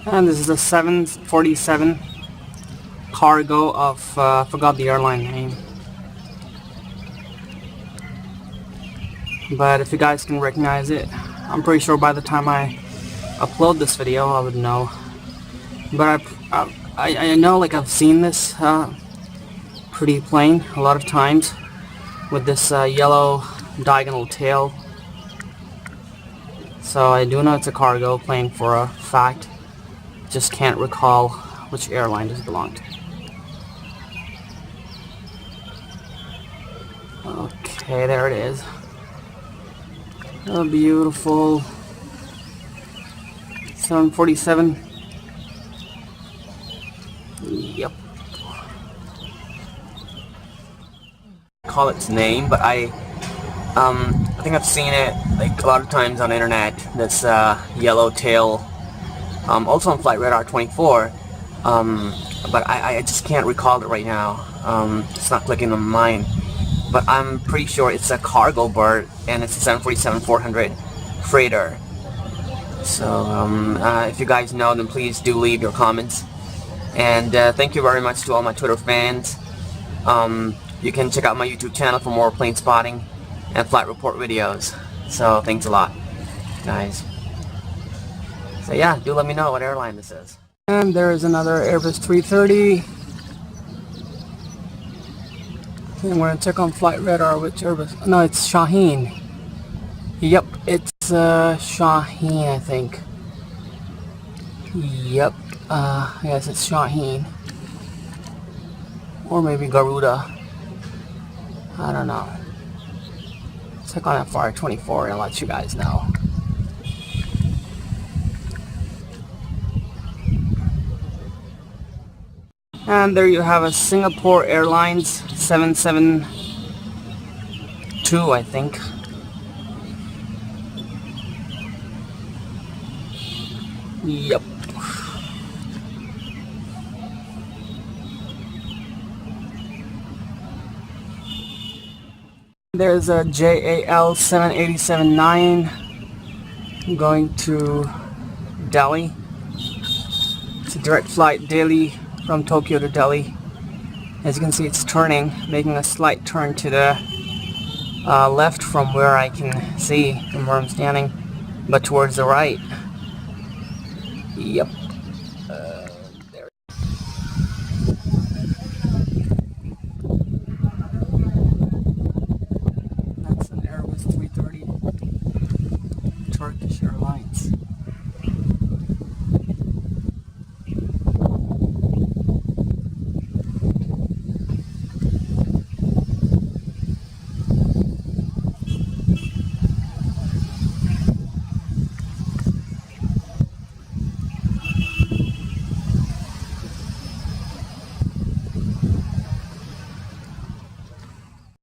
And this is a 747 cargo of, forgot the airline name. But if you guys can recognize it, I'm pretty sure by the time I upload this video I would know. But I know, like, I've seen this pretty plane a lot of times with this yellow diagonal tail. So I do know it's a cargo plane for a fact. Just can't recall which airline this belonged to. Okay, there it is. A beautiful 747. Yep. Call its name, but I think I've seen it like a lot of times on the internet. This yellow tail, also on Flight Radar 24. But I just can't recall it right now. It's not clicking on mine. But I'm pretty sure it's a cargo bird, and it's a 747-400 freighter. So if you guys know, then please do leave your comments. And thank you very much to all my Twitter fans. You can check out my YouTube channel for more plane spotting and flight report videos. So thanks a lot, guys. So yeah, do let me know what airline this is. And there's another Airbus 330. And we're gonna check on Flight Radar which Airbus. No, it's Shaheen. Yep, it's Shaheen, I think. Yep, I guess it's Shaheen. Or maybe Garuda. I don't know. Check on FR24 and let you guys know. And there you have a Singapore Airlines 772, I think. Yep. There's a JAL 787-9 going to Delhi. It's a direct flight daily from Tokyo to Delhi. As you can see, it's turning, making a slight turn to the left from where I can see, from where I'm standing, but towards the right. Yep.